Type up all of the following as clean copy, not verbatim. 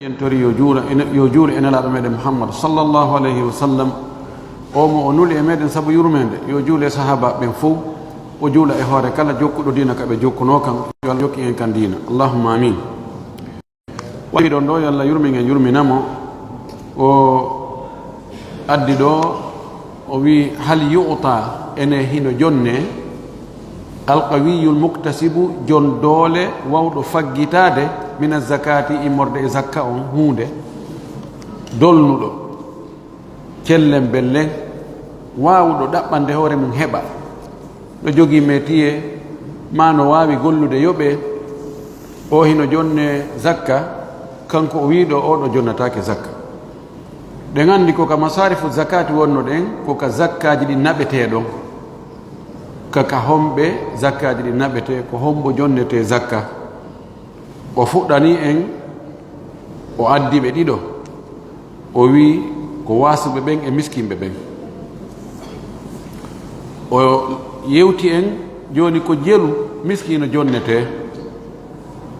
yentori yo juula enelaɗo meɗen Muhammad sallallahu alayhi wa sallam omo o nuli e meɗen saabu yurmede yo juule e sahaba ɓen fof o juula e hoore kala jokkuɗo dina kaɓe jokkuno kan yo Allah jokki en kan dina allahumma amin waɗiɗon ɗo yo Allah yurminen yurminamo o addi ɗo o wi hal yu'ta ene hino jonne alqawiyul muktasibu jon doole wawɗo faggitade mina zakati immorde e zakka on hunde dolnuɗo cellen bellen wawɗo ɗaɓɓande hoore mum heɓa ɗo jogii métier ma no wawi gollude yoɓe o hino jonne zakka kanko o wiɗo oɗo jonnatake zakka ɗen andi koka masarifu zakati wonno ɗen koka zakkaji ɗi naɓeteɗon kaka homɓe zakkaji ɗi naɓete ko hombo jonnete zakka o fuɗɗani en o addi ɓe ɗiɗo o wi ko wasuɓe ɓen e miskimɓe ɓen o yewti en joni ko jelu miskino jonnete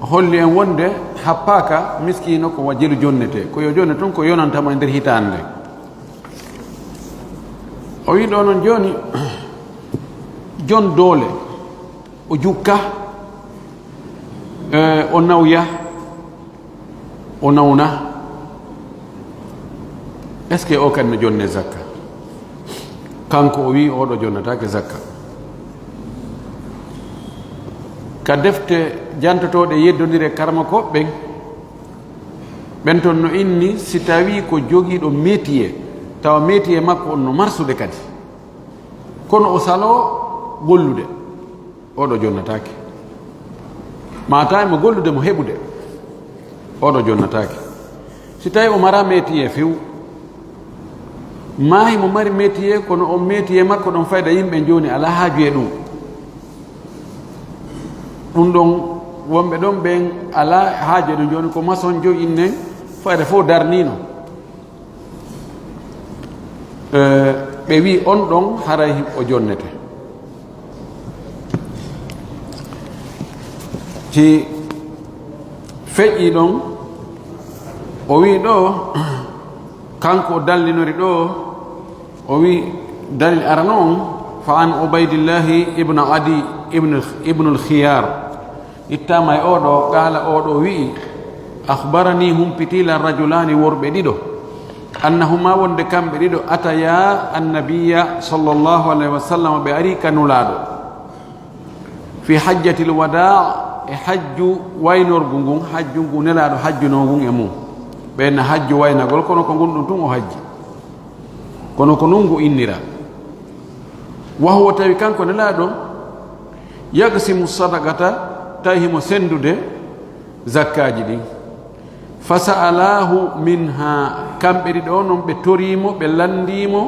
o holli en wonde happaka miskino ko jelu jonnete ko yo jonne toon ko yonantamo e nder hitande o wi ɗo noon joni jon doole o jukka o nawya o nawna est ce que o kadi no jonne zakka kanko o wi oɗo jonnatake zakka ka defte jantotoɗe yeddodire karma koɓɓen ɓen toon no inni si tawi ko jogiiɗo métier tawa métier makko on no marsude kadi kono o salo gollude oɗo jonnatake mata mo gollude mo heɓude oɗo jonnatake si tawi o mara métier few maahi mo mari métier kono on métier makko ɗon fayda yimɓe joni ala haaju e ɗum ɗon wonɓe ɗon ɓen ala haaju e ɗum joni ko maçon jo innen fayda fof darnino ɓe wi on ɗon haray o jonnete ci feƴƴi ɗon o wi ɗo kanko o dallinori ɗo o wi dalil arano on fa an ubaydillahi ibnu adi ibnul khiyar ittama e oɗo qala oɗo wi'i akhbarani humpitila rajulani worɓe ɗiɗo annahuma wonde kamɓe ɗiɗo ataya annabiya sallllahu alayhi wa sallam ɓe ari kanulaɗo fi hajjatil wada e hajju waynorgu ngun hajju ngu nelaɗo hajjuno ngun e mum ɓenna hajju waynagol kono ko ngun ɗum tun o hajji kono ko nun ngu innira wa huwa tawi kanko nelaɗo yagsimu sadaqata tawi himo sendude zakkaji ɗin fa sa'alahu minha kamɓe ɗiɗo noon ɓe torimo ɓe landimo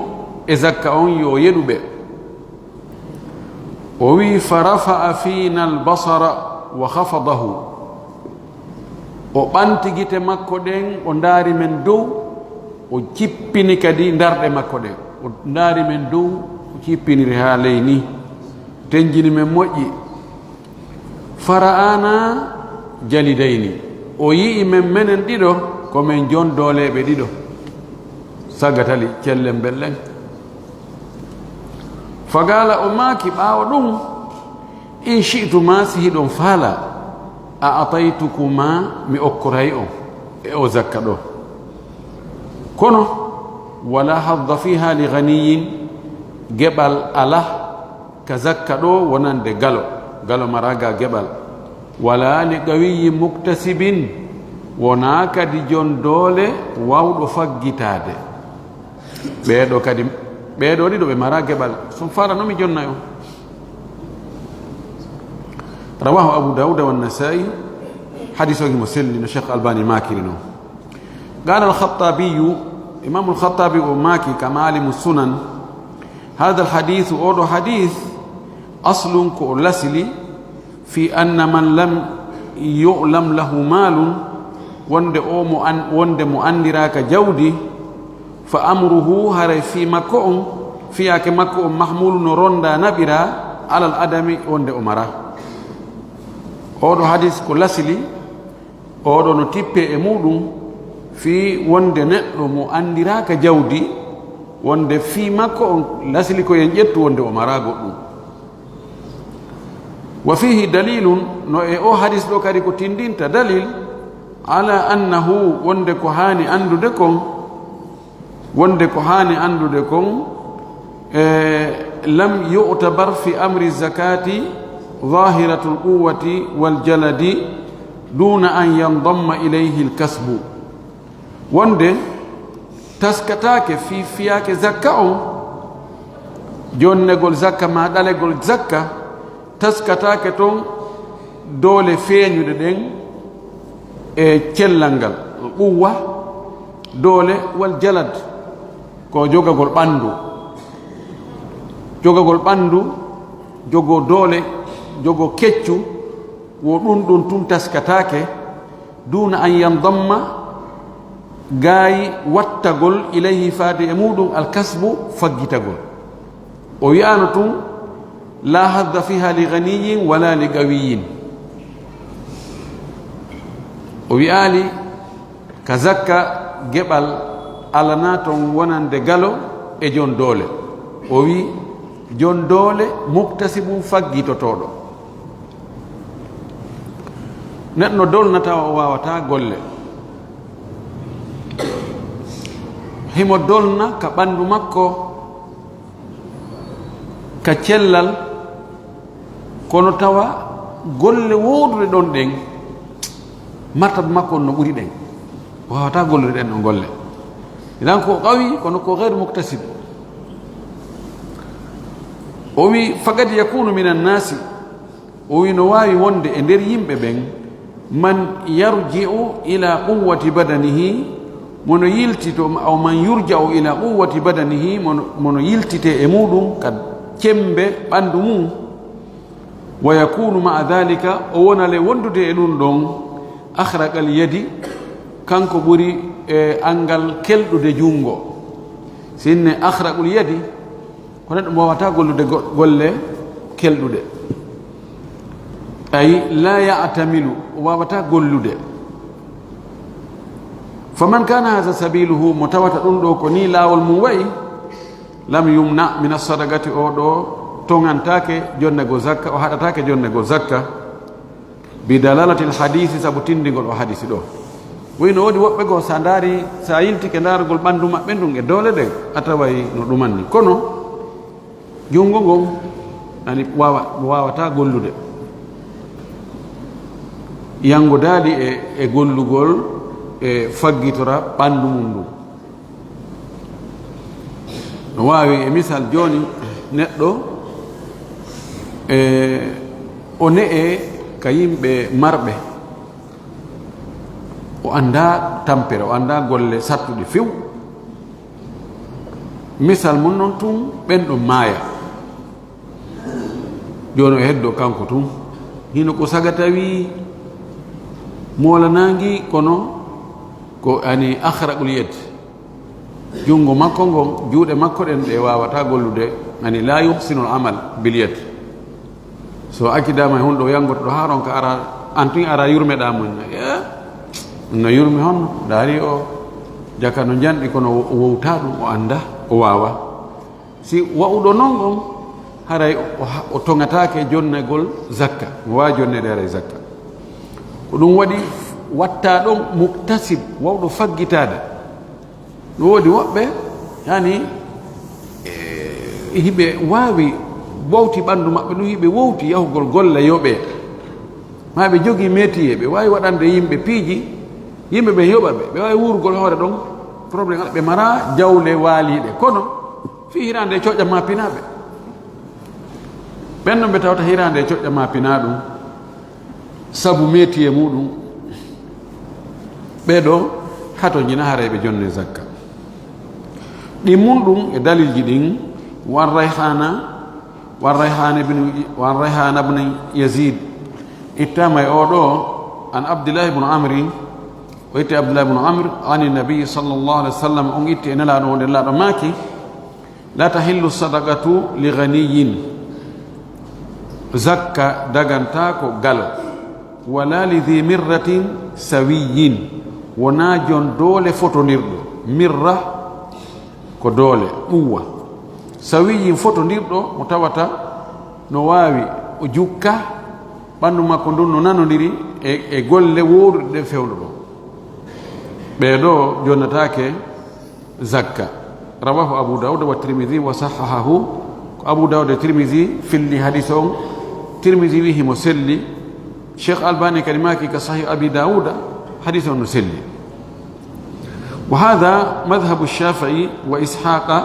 e zakka on yo yeɗuɓe o wi fa rafa'a fina albasara wa khafadahu o ɓanti gite makko ɗen o ndaari men dow o cippini kadi ndarɗe makko ɗen o ndaari men dow o cippiniri haa ley ni tenjini men moƴƴi fara'ana jalidayni o yi'i men menen ɗiɗo komin jon dooleɓe ɗiɗo sagatali cellen bellen fagala o maaki ɓaawo ɗum in shi'tuma si hiɗon faala a ataytukuma mi okkoray on e o zakka ɗo kono wala hadda fiha li ganiyin geɓal ala ka zakka ɗo wonande galo maraga geɓal wala li qawiyi muktasibin wona kadi jon doole wawɗo faggitade ɓeeɗo kadi ɓeeɗo ɗiɗo ɓe mara geɓal so faranomi jonna on رواه أبو داود والنسائي حديث مسلم الشيخ الباني ماكرينه قال الخطابي إمام الخطابي وماكي كمعالم السنن هذا الحديث أو حديث أصل كولسلي في أن من لم يعلم له مال وند مؤنراك جودي فأمره هري في مكوم في مكوم محمول نروندا نبرا على الأدم وند أمره oɗo hadis ko lasili oɗo no tippe e muɗum fi wonde neɗɗo mo andiraka jawdi wonde fi makko on lasli ko yen ƴettu wonde o mara goɗɗum. wa fihi dalilun no e o hadis ɗo kadi ko tindinta dalil ala annahu wonde ko hani andude kon lam yu'tabar fi amri zakati zahiratul quwwati wal jaladi duna an yandamma ilayhi al kasbu. wonde taskatake fi fiyake zakka on jonnegol zakka ma ɗalegol zakka taskatake ton doole feeñude ɗen e cellal ngal quwwa doole wal jalad ko jogagol ɓandu jogo doole jogo keccu wo ɗum tun taskatake duna an yandamma gaayi wattagol ilayhi faade e muɗum alkasbu faggitagol. o wiyano tun la hadda fiha li ganiyin wala li gawiyin. o wi'ali ka zakka geɓal alana ton wonande galo e jon doole. o wi jon doole muktasibum faggitotoɗo. neɗɗo dolnata o wawata golle, himo dolna ka ɓandu makko ka cellal, kono tawa golle wodude ɗon ɗen martaba makko no ɓuri ɗen, wawata gollude ɗen ɗo golle. idan ko qawi kono ko gayru muktasib. o wi faqad yakunu min annasi, o wi no wawi wonde e nder yimɓe ɓen man yarji'u ila quwwati badanihi, mono yiltito aw man yurja'u ila quwwati badanihi, mono yiltite e muɗum ka cembe ɓandu mum. wa yakunu ma'a dhalika, o wonale wondude e ɗum ɗon akhraqal yadi, kanko ɓuri e angal kelɗude jungo. sinne akhraqul yadi ko neɗɗo wawata gollude golle kelɗude, ay la ya'tamilu, o wawata gollude. faman kana hadha sabiluhu, mo tawata ɗum ɗo ko ni laawol mum wayi, lam yumna min as-sadaqati, o ɗo tongantake jonnego zakka, o haɗatake jonnego zakka bi dalalati al-hadisi, sabu tindigol o hadisi ɗo. wayno wodi woɓɓe go sa ndaari, sa yiltike ndarugol ɓandu maɓɓe ndun e doole ɗen a taway no ɗumanni, kono jungo ngon ani wawata gollude. yangodali e gollugol e faggitora ɓandu mum ndu. no wawi e misal joni neɗɗo o ne'e ka yimɓe marɓe, o anda tampere, o anda golle sattuɗe few. misal mum noon tun ɓen ɗo maaya, joni o heddo kanko tun hino ko sagata wi molanangi, kono ko ani akhraqul yad, jungo makko ngon, juuɗe makko ɗen ɗe wawata gollude, ani la yuhsinul amal bil yad. so accidama e hunɗo yangoto ɗo haron ka ara antun ara yurmeɗa mum, no yurmi honno daari o jaka no janɗi, kono o wowta ɗum, o anda, o wawa. si wa'uɗo non on haray o toŋatake jonnegol zakka, mo wawi jonnede haray zakka. ko ɗum waɗi watta ɗon muktasib, wawɗo faggitade. no woodi woɓɓe yani hiɓe wawi wowti ɓandu maɓɓe ɗum, hiɓe wowti yahugol golle yoɓe, ma ɓe jogii métier, ɓe wawi waɗande yimɓe piiji, yimɓe ɓe yoɓa ɓe wawi wurgol hoore ɗon probléme ɓe mara jawle waaliɗe, kono fi hirande coƴƴa ma pinaɓe. ɓen ɗon ɓe tawata hirande coƴƴa ma pina ɗum sabu métier muɗum. ɓeɗo hato jina haray ɓe jonne zakka. ɗi mum ɗum e dalilji ɗin wan rayhana ibn yazid ittama e oɗo an abdillah ibn amri, o itti abdullah ibn amr ani nabi sallallahu alaihi wasallam, on itti e nelaɗo wonde laɗo maaki, la tahillu sadaqatu li ghaniyin, zakka daganta ko galo, wala li dhi mirratin sawiyin, wona jon doole fotondirɗo. Mirra ko doole ɓuwa. So wiyi fotondirɗo mo tawata no wawi o jukka ɓandu makko ndun no nanodiri e golle woruɗe ɗe fewno ɗo. ɓeɗo jonnatake zakka. rawahu Abu Dawud wa Tirmidhi wa sahahahu. ko Abu Dawud e Tirmidhi filli hadith on. Tirmidhi wihi mo selli. Sheikh Albani kadi maki ka sahih Abi Dawud hadith on no selli. wa hadha madhhabu Shafi'i wa Ishaqa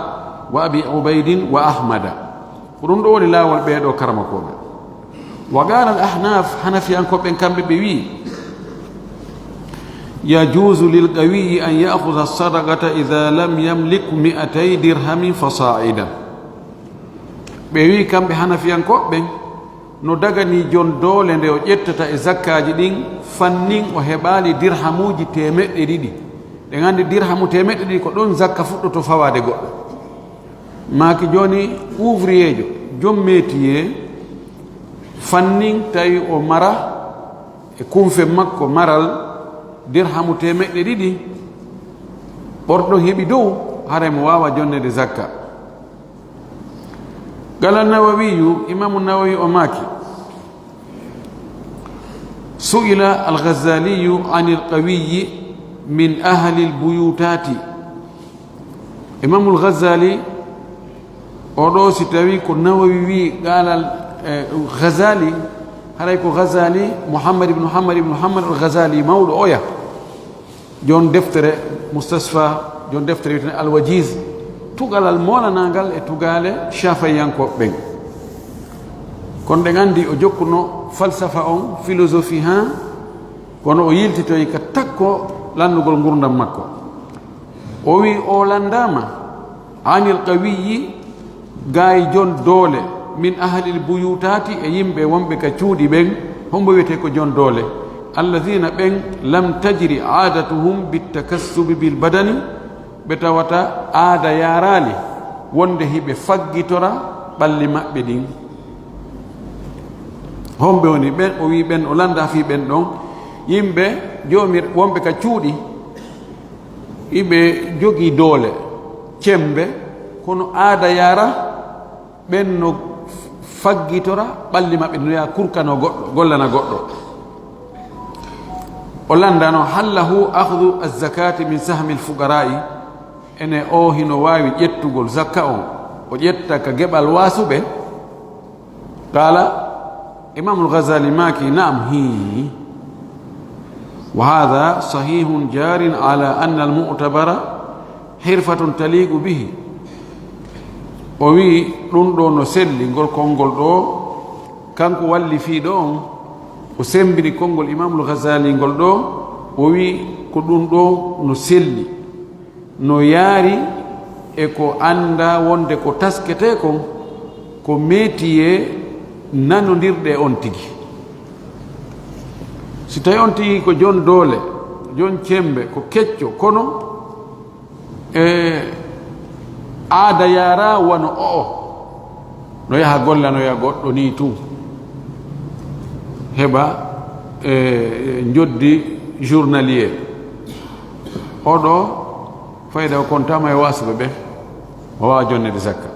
wa Abi Ubayd wa Ahmada. ko ɗum ɗo woni laawol ɓeeɗo karamakoɓe. wa qala al ahnaf hanafiyankoɓen kamɓe ɓe wi يجوز للقوي أن يأخذ الصدقة إذا لم يملك 200 درهم فصاعدا. بيوي كم بحنا في أنكو بين ندعني جون دول عند يجتتا الزكاة جدين فنين وهبالي درهموجي تيمت ديدي dengan dirhamu temet di ko don zakka fuddo to fawade goddo maki joni ouvrier jo jom métier fannin tay o mara e kumfe makko maral dirhamu temeɗɗe ɗiɗi ɓorɗo heɓi dow hare mo wawa jonnede zakka. qala nawawiyu imamu nawawi o maki su'ila al-Ghazaliyu anil qawiyyi min ahli al-buyutati. imamu al-Ghazali oɗo si tawi ko nawawi wi qala Ghazali haray ko Ghazali Muhammad ibn Muhammad al-Ghazali mawɗo oya jon deftere mustasfa jon deftere witene al-Wajiz tugalal molanangal e tugale shafiyanko ɓen kono ɗen andi o jokkuno falsafa on philosophie ha kono o yiltitoy ka takko landugol gurdam makko. o wi o landama anil qawiyyi gaay jon doole min ahlil buyutati e yimɓe wonɓe ka cuuɗi ɓen hombo wiyete ko jon doole alladhina ɓen lam tajri aadatuhum bitakassubi bil badani ɓe tawata aada yarali wonde hiɓe faggitora ɓalli maɓɓe ɗin. homɓe woni ɓen o wi ɓen o landa fi ɓen ɗon yimɓe jomir wonɓe ka cuuɗi iɓe jogii doole cembe kono aada yara ɓen no faggitora ɓalli maɓɓe no ya kurkano goɗɗo gollana goɗɗo. o landano hallahu akhdu az-zakati min sahmi al-fuqara'i ene o hino wawi ƴettugol zakka on o ƴetta ka geɓal wasuɓe. qala imam al-Ghazali maki na'am hi wa hadha sahihun jarin ala anna al-mu'tabara hirfatun taliqu bihi. o wi ɗum ɗo no selli ngol konngol ɗo kanko walli fii ɗo on o sembini konngol imamul Ghazali ngol ɗo o wi ko ɗum ɗo no selli no yaari e ko anda wonde ko taskete kon ko métier nanodirɗe on tigi. si tawi on tigi ko jon doole jon cembe ko kecco kono aada yara wano o'o no yaha gollanoya goɗɗo ni tu heɓa joddi journalier oɗo fayda o kontama e wasuɓe ɓe o wawa jonnede zakka.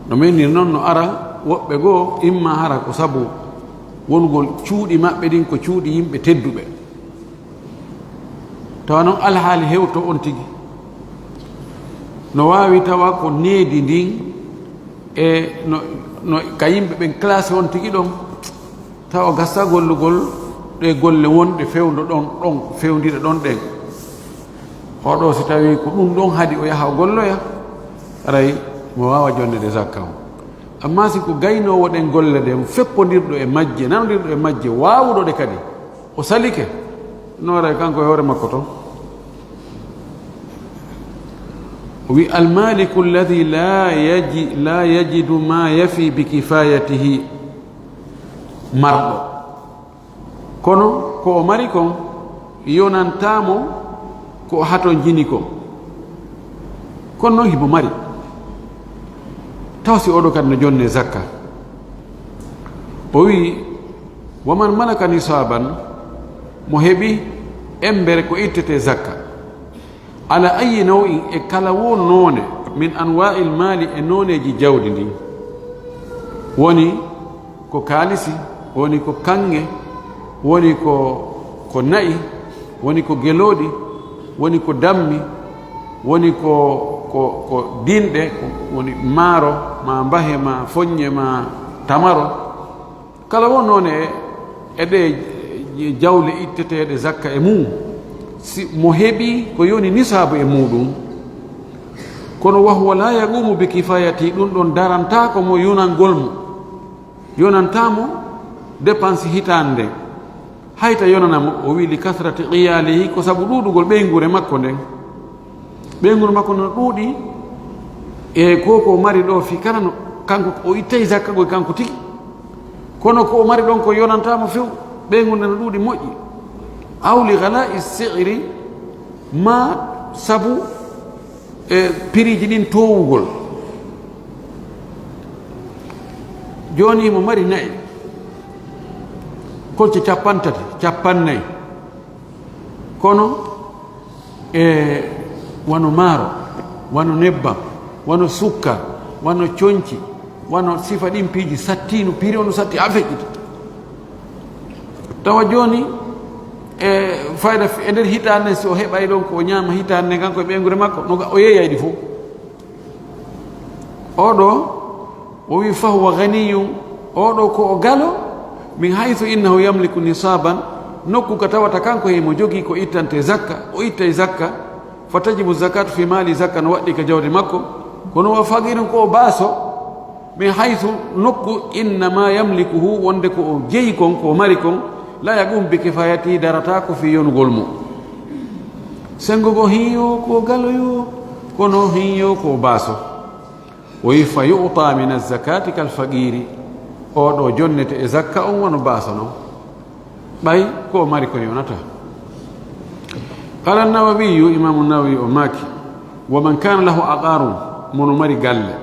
no menni noon no ara woɓɓe goo imma hara ko sabu wongol cuuɗi maɓɓe ɗin ko cuuɗi yimɓe tedduɓe tawa noon alhaali hewto on tigi no wawi tawa ko needi ndin e no ka yimɓe ɓen classé on tigi ɗon tawa gassa gollugol ɗe golle wonɗe fewdo ɗon fewndira ɗon ɗen oɗo si tawi ko ɗum ɗon haadi o yaha o golloya aray mo wawa jonnede zakka o. amma si ko gaynowo ɗen golle ɗen feppodirɗo e majje nanodirɗo e majje wawuɗo ɗe kadi o salike noora kanko e hoore makko to. o wi almaliku alladi la yajidu ma yafi bi kifayatihi marɗo kono ko o mari kon yonantamo ko hato jini kon kono noon hibo mari tawsi oɗo kadi no jonne zakka o wi waman malaka nisaban mo heɓi embere ko ittete zakka ala ayi naw'in e kala wo noone min anwa'i l mali e nooneji jawdi ndin woni ko kaalisi woni ko kanŋe woni ko na'i woni ko geloɗi woni ko dammi woni ko dinɗe woni maaro ma mbahe ma foññe ma tamaro kala wo noone e ɗe jawle itteteɗe zakka e mum si mo heɓi ko yoni nisabu e muɗum kono wahuwa la yaqumu bi kifayati ɗum ɗon darantako mo yonangol mo yonantamo dépense hitande nden hayta yonanamo o wi li kasrati qiyalihi ko sabu ɗuɗugol ɓeygure makko nden ɓeygure makko no ɗuuɗi e koko mari ɗo fi kala no kanko o ittay zakka goy kanko tigi kono ko mari ɗon ko yonantamo few ɓeygude no ɗuuɗi moƴƴi awli gala'i si'ri ma sabu e piriji ɗin towugol joni mo mari nayi kolce 50 54 kono e wano maaro wano nebbam wano sukka wano coñci wano sifa ɗin piiji sattino piri ono satti a feƴƴita tawa joni e fayda e nder hitande so heɓay ɗon ko ñaama hitande kanko e ɓeygure makko no o yeeyayɗi fof oɗo o wi fahuwa ganiyum oɗo ko o galo min haythu innahu yamliku nisaban nokku ka tawata kanko hemo jogii ko ittante zakka o ittay zakka fa tajibu zakatu fi mali zakka no waɗɗi ka jawdi makko kono wa faqirum ko o baaso min haythu nokku innama yamlikuhu wonde ko o jeyi kon ko o mari kon la yaqum bi kifayati darata ko fi yonugol mo sengo go hiyo ko galoyo kono hiyo ko baaso o wi fa yu'ta min az-zakati kal faqiri oɗo jonnete e zakka on wono baaso non ɓay ko mari ko yonata qala an-nawawiyu imamu nawawi o maaki wa man kana lahu aqarun mono mari galle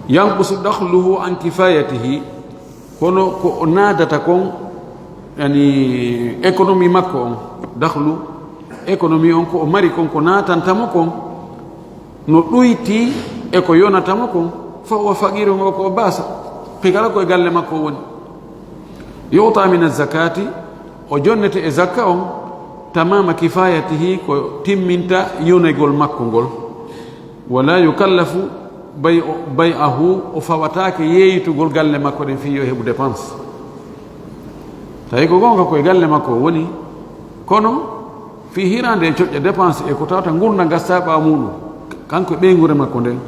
yanqusu dakhluhu an kifayatihi kono ko o naadata kon yani économie makko on dakhlu économie on ko o mari kon ko naatantamo kon no ɗoyti e ko yonatamo kon fa o faqiru ngo ko o baasa pigala koye galle makko woni yuta min azakati o jonnete e zakka on tamama kifayatihi ko timminta yonegol makko ngol wala yukallafu bay'ahu o fawatake yeeyitugol galle makko ɗen fi yo heɓu dépense tawi ko gonga koye galle makko woni kono fi hirande e coƴƴa dépense e ko tawata gurda gasta ɓawa muɗum kanko ɓeygure makko nden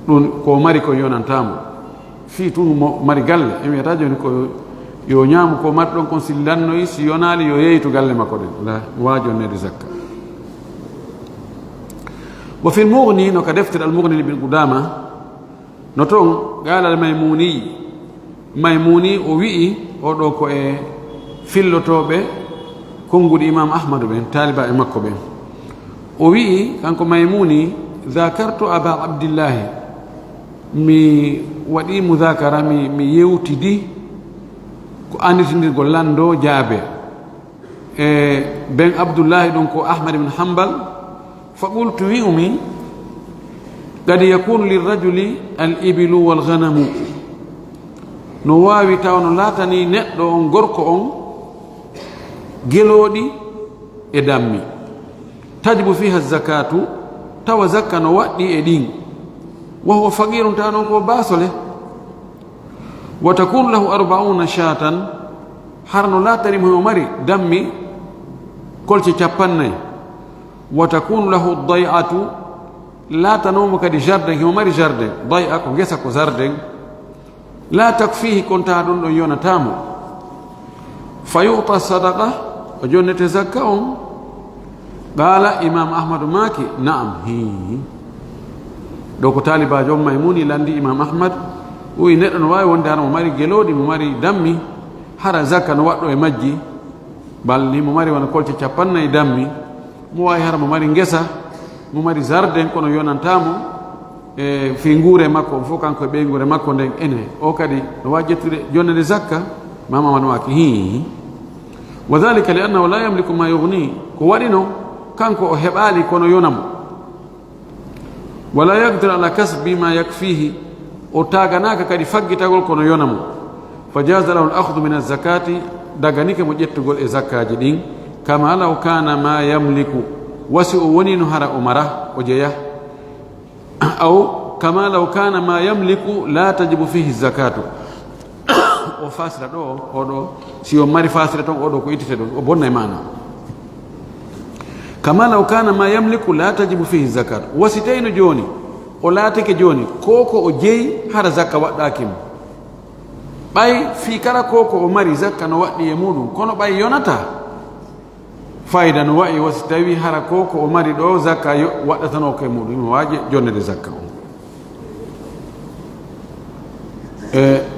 ɗum ko mari ko yonantamo fi tun mo mari galle e wiyata joni ko yo ñaamu ko mari ɗon kon si lannoyi si yonali yo yeeytu galle makko ɗen la wajonnede zakka wa fi lmugni no ka deftere almugni ibn qudama no toon qala almaymuni maymuni o wi'i oɗo ko e fillotoɓe konguɗi imam ahmadu ɓen taliba e makko ɓen o wi'i kanko maymuni zakartu aba abdillahi mi waɗi mudakara mi yewtidi ko anditindirgol lando jaabe e ben abdoullahi ɗum ko ahmad ibn hanbal fa qultu wi'umi qad yakunu lirrajuli al ibilu wal ghanamu no waawi taw no laatani neɗɗo on gorko on gelooɗi e dammi tajibu fiha zakatu tawa zakka no waɗɗi e ɗin wa huwa faqirum tawa noon ko baasole wa takunu lahu 40 shatan har no laatanimo hemo mari dammi kolce 40 wa takunu lahu day'atu laatanomo kadi jardin hemo mari jardin day'a ko gesa ko jardin la takfihi konta ɗum ɗon yonatamo fa yu'ta sadaqa o jonnete zakka on qala imam ahmadu maki naam hi ɗo ko talibajo on maymuni landi imam ahmad uyi neɗɗo no wawi wonde hara mo mari geloɗi mo mari dammi hara zakka no waɗɗo e majji balni mo mari wona kolce 40 dammi mo wawi hara mo mari ngesa mo mari jardin kono yonantamo fi nguure makko fof kanko e ɓey nguure makko nden ene o kadi no wajjettude jonnede zakka mama man waki hi wa dhalika li annahu la yamliku ma yughni ko waɗino kanko o heɓaali kono yonamo wala yaqdir ala kasbi ma yakfihi o taganaka kadi faggitagol kono yonamo fa jaza lahu al-akhdhu min az-zakati daganike mo ƴettugol e zakkaji ɗin kama law kana ma yamliku wasi o woni no hara o mara o jeeya aw kama law kana ma yamliku la tajibu fihi zakatu o fasira ɗo oɗo si o mari fasira ton oɗo ko ittete ɗon o bonna e mana kama law kana ma yamliku la tajibu fihi zakatu wasi tawino joni o laatake joni koko o jeeyi hara zakka waɗɗakimo ɓay fi kala koko o mari zakka no waɗɗi e muɗum kono ɓay yonata fayida no wayi wasi tawi hara koko o mari ɗo zakka waɗɗatano ko e muɗum imo waaji jonnede zakka on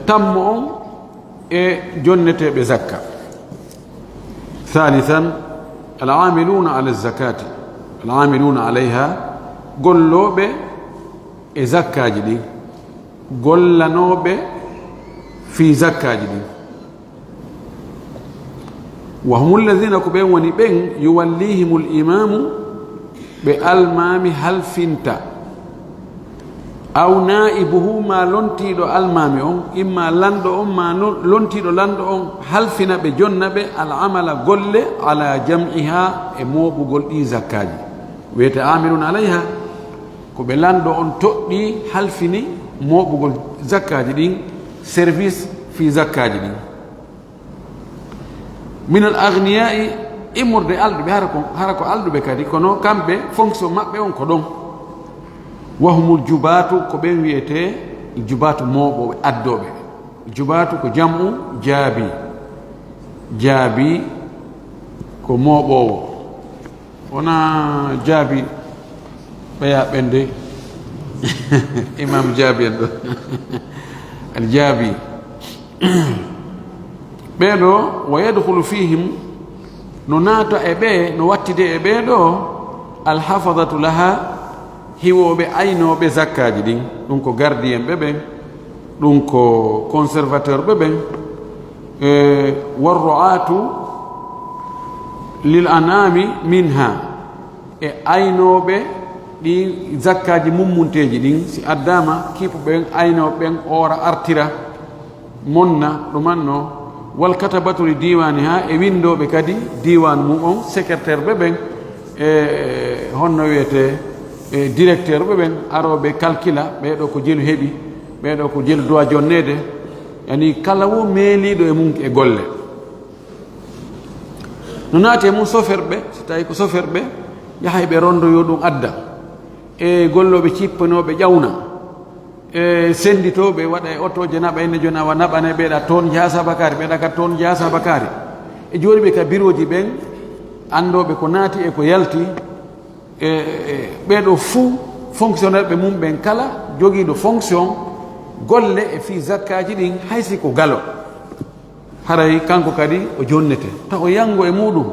tammo on e jonneteɓe zakka thalithan al'amiluna ala zakati al'amiluna alayha golloɓe e zakkaji ɗin gollanoɓe fi zakkaji ɗin wa hum alladhina ko ɓen woni ɓen yuwallihim limamu ɓe almami halfinta aw naibuhu ma lontiɗo almami on imma lanɗo on ma lontiɗo lanɗo on halfina ɓe jonna ɓe al'amala golle ala jam'iha e moɓugol ɗi zakkaji wiyete amiluna alayha ko ɓe lanɗo on toɗɗi halfini moɓugol zakkaji ɗin service fi zakkaji ɗin min al agniyai immorde alɗuɓe hara ko alɗuɓe kadi kono kamɓe fonction maɓɓe on ko ɗon wahumul jubatu ko ɓen wiyete jubatu moɓoɓe addoɓe jubatu ko jam'u jaabi jaabi ko moɓowo wona jaabi ɓeya ɓende imam jaabi en ɗo al jaabi ɓeɗo wa yadkhulu fihim no naata e ɓe no wattide e ɓeɗo alhafadatu laha hiwoɓe aynoɓe zakkaji ɗin ɗum ko gardien ɓe ɓen ɗum ko conservateur ɓe ɓen warro'atu lil anami minha e aynoɓe ɗi zakkaji mummunteji ɗin si addama kipo ɓen aynoɓe ɓen ora artira monna ɗumanno wal katabatu li diwani ha e windoɓe kadi diwan mum on secrétaire ɓe ɓen e honno wiyete directeur ɓe ɓen aroɓe calcula ɓeɗo ko jelu heeɓi ɓeɗo ko jelu dowa jonnede yani kala wo meeliɗo e mum e golle no naati e mum soferɓe so tawi ko soferɓe yahay ɓe rondoyo ɗum adda e golloɓe cippanoɓe ƴawna e senditoɓe waɗa e otoje naɓa enne joni awa naɓane ɓeeɗa toon jasa bakari ɓeeɗa ka toon jasa bakari e joni ɓe ka bureau ji ɓen andoɓe ko naati e ko yalti ɓeɗo fuu fonctionnaire ɓe mum ɓen kala joguiɗo fonction golle e fi zakkaji ɗin haysi ko galo haray kanko kadi o jonnete taw o yango e muɗum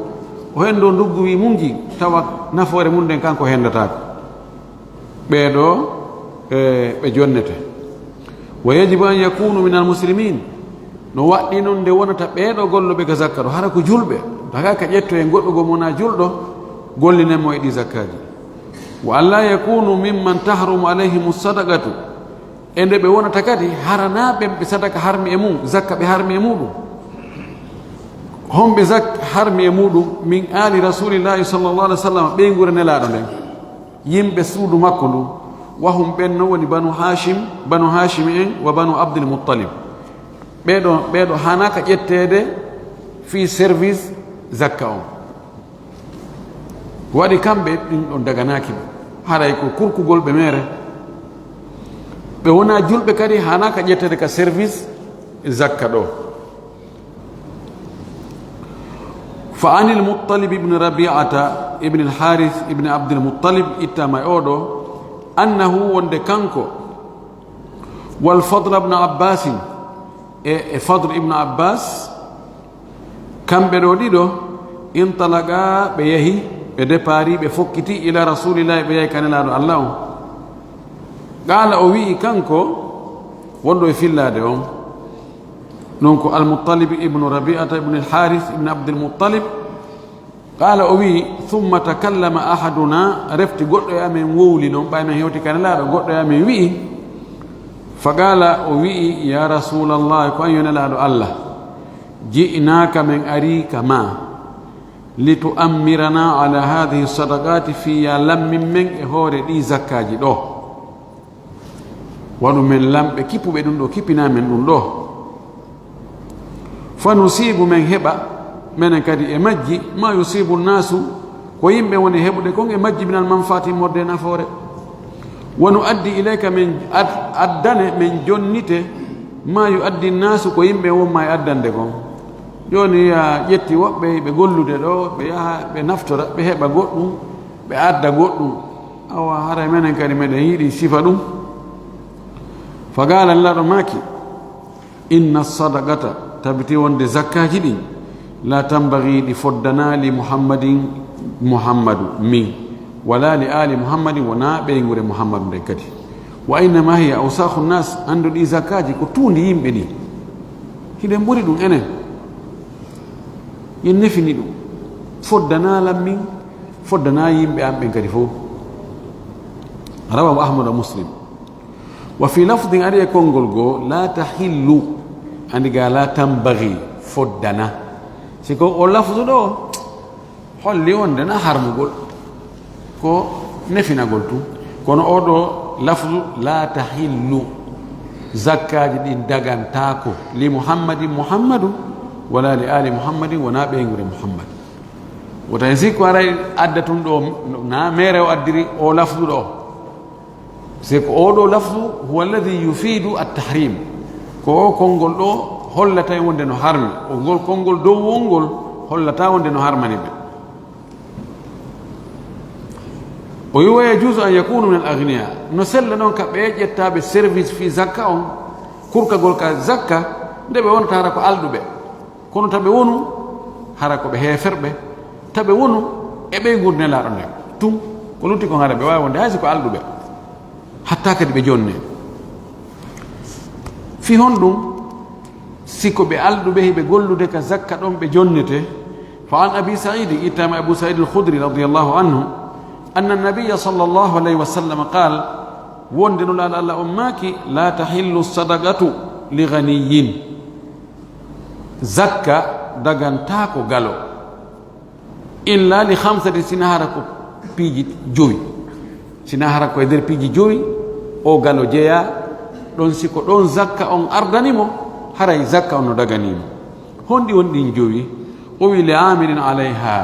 o hen ɗo nduggowi mungi tawa nafoore mum ɗen kanko hendatako ɓeɗo ɓe jonnete wa yajibu an yakunu min almuslimin no waɗɗi noon nde wonata ɓeɗo golloɓe ka zakka ɗo hara ko julɓe daga ka ƴetto e goɗɗo go mona julɗo gollinenmo e ɗi zakkaji wa an la yakunu mimman tahrumu alayhim sadaqatu e nde ɓe wonata kadi haranaɓe ɓe sadaka harmi e mum zakka ɓe harmi e muɗum homɓe harmi e muɗum min ali rasulillahi sallallah alih w sallam ɓey gure nelaɗo nden yimɓe suudu makko ndu wahum ɓen no woni banu hashim en wa banu abdul muttalib ɓeɗo hanaka ƴettede fi service zakka on waɗi kamɓe ɗin ɗon daganaki ɓe haray ko kurkugol ɓe mere ɓe wona julɓe kadi hanaka ƴettede ka service zakka ɗo fa anil muttalib ibne rabiata ibne alharith ibne abdul muttalib ittama e oɗo annahu wonde kanko wal fadl ibne abbasin e fadl ibne abbas kamɓe ɗo ɗiɗo intalaga ɓe yahi ɓe dépari ɓe fokkiti ila rasulillahi ɓe yahi kanelaɗo allah on قال أوي كانكو وندو في الله دهم نونكو المطلب ابن ربيعة ابن الحارث ابن عبد المطلب قال أوي ثم تكلم أحدنا رفت قد يا من وولي نوم باي من هيوتي كان لا قد يا من وي فقال أوي يا رسول الله كأن ينال الله جئناك من أريك ما لتؤمرنا على هذه الصدقات في لم من هور دي زكاة دو ونو من لم كيبو بدون دو كيبنا من دو فنصيب من هبة من كدي إمجي ما يصيب الناس ويمبي ونهب لكم إمجي من المنفعة مردنا فوري ونؤدي إليك من أدن من جنته ما يؤدي الناس ويمبي وما يأدن لكم يوني يتي وقبي بيقولوا دلو بنفتر بهبة قطن بأدى قطن أو هذا من كلمة هيدي سفدون فقال الله ماكي إن الصدقة تبتي وند زكاة جدي لا تنبغي لفدنا لمحمد محمد مي ولا لآل محمد ونا بينغور محمد دكتي وإنما هي أوساخ الناس عند دي زكاة كتون دي يمبدي كده مبوري دون أنا ينفني دون فدنا لمن فدنا يمبي أم بينكري فو رواه أحمد ومسلم وفي لفظ أري كونغولغو لا تحل أن قال لا تنبغي فدنا سيكو اللفظ دو حلي وندنا حرم قول كو نفينا قلتو كون أودو لفظ لا تحل زكاة دين دغان تاكو لمحمد محمد ولا لآل محمد ونا بينغور محمد وتنسيكو أري أدتون دو نا ميرو أدري أو لفظ دو سيكو أودو لفظ هو الذي يفيد التحريم كو كونغول دو hollata wonde no harmi o gol kongol dow wongol hollata wonde no harmani be o yuwa yajuzu an yakunu min al-aghniya no sella non ka be jettabe service fi zakka on kurka gol ka zakka ndebe wonta hara ko aldube kono tabe wonu hara ko be heferbe tabe wonu e be gurde la ronde tum ko lutti ko hara be way wonde haysi ko aldube hatta kadi be jonne fi hondum siko be aldu be gollude ka zakka don be jonnete fa an abi sa'id itama abu sa'id al-khudri radiyallahu anhu anna an-nabiy sallallahu alayhi wa sallam qala wonde no la Allah ummaki la tahillu sadaqatu li ghaniyyin zakka daganta ko galo illa li khamsati sinahara ko piji joyi sinahara ko der piji joyi o galo jeya don siko don zakka on ardanimo haray zakka on daganimo hondi wondi jowi o wi li amilin alayha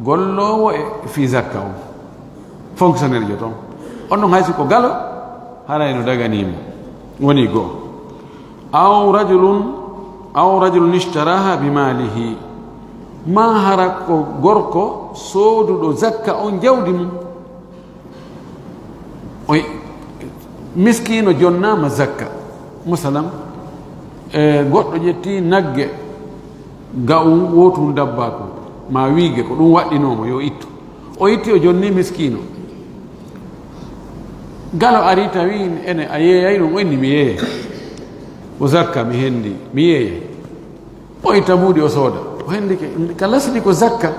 gollowo fi zakka on fonctionnaire joton on non haysi ko galo haray no daganimo woni go aw rajulun ishtaraha bimalihi ma harako gorko sodudo zakka on jawdi mum o miskino jonnama zakka musalam goɗɗo ƴetti nagge ga'um wotum dabbako ma wiige ko ɗum waɗɗinomo yo ittu o itti o jonni miskino galo ari tawi ene a yeeyay ɗum o inni mi yeeye o zakka mi hendi mi yeeyay o itta mbuuɗi o sooda o hendi ka lasdi ko zakka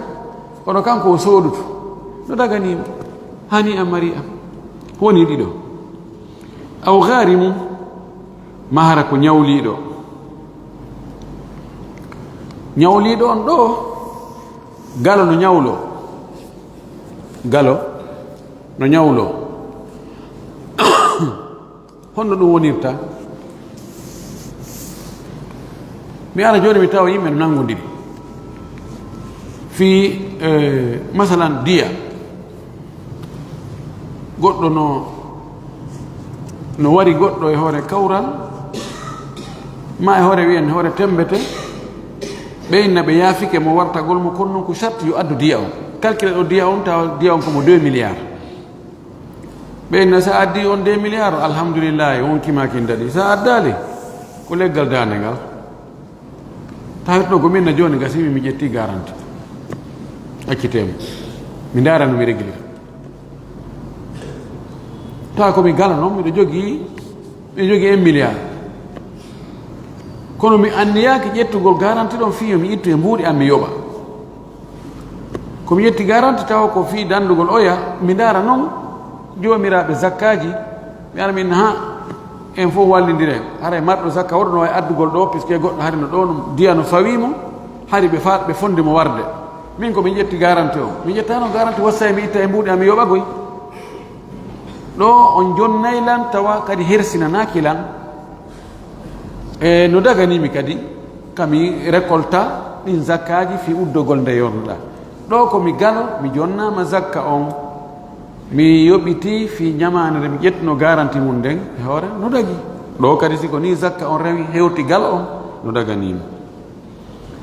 kono kanko o soodutu no daganimo hani a mari am woni ɗiɗo aw gaari mum mahara ko ñawliɗo ñawliɗo on ɗo galo no ñawlo galo no ñawlo honno ɗum wonirta mi ala joni mi tawa yimɓe no nangodiri fi masalan diya goɗɗo no wari goɗɗo e hoore kawral ma e hoore wiyen hoore tembete ɓeyna ɓe yaafike mo wartagol mo kono noon ko charte yo addu diya on calcule ɗo diya on tawa diya on komo 2 milliards ɓeyna sa addi on 2 milliards alhamdulillahi wonkimakin daɗi sa addali ko leggal dande ngal tawetɗo ko minna joni gasimi mi ƴetti garanti accitemo mi darano mi réglira tawa komi gala noon miɗo jogii 1 milliard kono mi anniyaki ƴettugol garanti ɗon fiyo mi ittu e mbuuɗi am mi yoɓa komi ƴetti garanti tawa ko fii dandugol oya mi ndaara noon jomiraɓe zakkaji mi ara min ha en fof wallidire haray marɗo zakka woɗo no wawi addugol ɗo puisque goɗɗo hari no ɗo diya no fawimo hari ɓe fondimo warde min komi ƴetti garanti o mi ƴettano garanti wassa mi itta e mbuuɗi am mi yoɓagoy ɗo on jonnaylan tawa kadi hersinanaki lan e no daganimi kadi kami récolta ɗin zakkaji fi uddogol nde yonnuɗa ɗo komi galo mi jonnama zakka on mi yoɓiti fi ñamanere mi ƴettuno garanti mum nden e hoore no dagi ɗo kadi siko ni zakka on rewi hewtigal on no daganima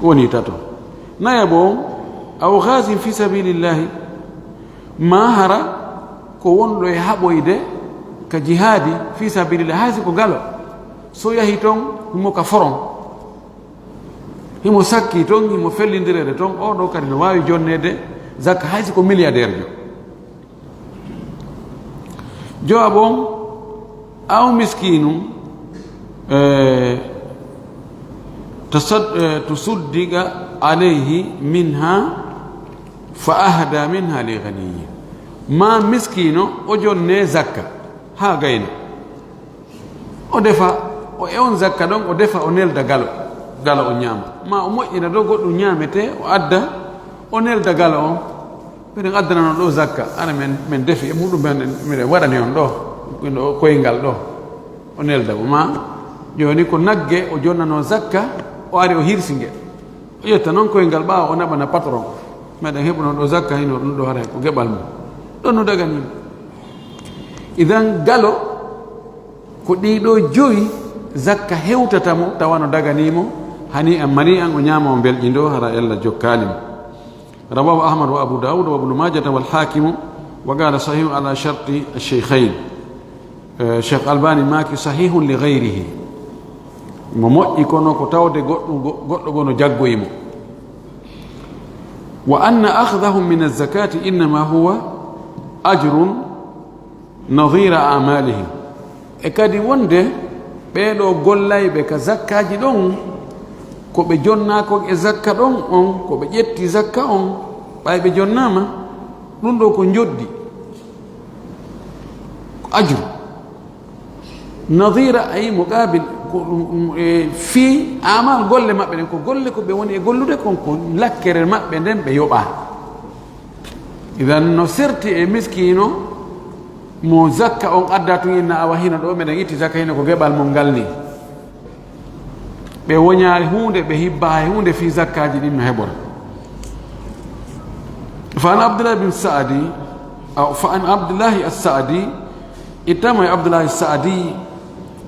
woni tato nayabo on aw ghasin fi sabilillahi ma hara ko wonɗo e haɓoyde ka jihadi fi sabilillah hay siko galo so yahi toon himo ka foron himo sakki toon himo fellidirede toon oɗo kadi no wawi jonnede zakka hay siko milliardaire jo bon aw miskinum tusuddiga alayhi minha fa ahda minha li ghaniyin ma miskino o jonne zakka ha gayna o defa o ewn zakka ɗon o defa o nelda galo o ñaama ma o moƴƴina ɗo goɗɗum ñaamete o adda o nelda galo on mbiɗen addananon ɗo zakka ana min defi e muɗum miɗen waɗani on ɗo koyngal ɗo o nelda mo ma joni ko nagge o jonnano zakka o ari o hirsingue o ƴetta noon koyngal ɓaawa o naɓana patron meɗen heɓunon ɗo zakka hino ɗum ɗo hara ko geɓal mum ɗon no daganima idan galo ko ɗiɗo joyi zakka hewtatamo tawa no daganimo hani an mani an o ñama o belƴindo hara allah jokkalimo رواه أحمد وأبو داود وابن ماجة والحاكم وقال صحيح على شرط الشيخين شيخ الباني ماكي صحيح لغيره موموƴƴi kono ko tawde goɗɗo gono jaggoyimo وأن أخذهم من الزكاة إنما هو أجر نظير أعمالهم kadi wonde ɓeɗo gollayɓe ka zakkaji ɗon ko ɓe jonna ko e zakka ɗon on ko ɓe ƴetti zakka on ɓay ɓe jonnama ɗum ɗo ko joddi ko ajru nadira ay muqabil fi amal golle maɓɓe ɗen ko golle ko ɓe woni e gollude kon ko lakkere maɓɓe nden ɓe yoɓa idan no serti e miskino mo zakka on adda tun inna awa hino ɗo meɗen itti zakka hino ko geɓal mum ngalni ɓe woñaari hunde ɓe hibba hunde fi zakkaji ɗin no heɓora fa an abdullah bin saadi fa an abdullahi as-saadi ittama abdullahi as-saadi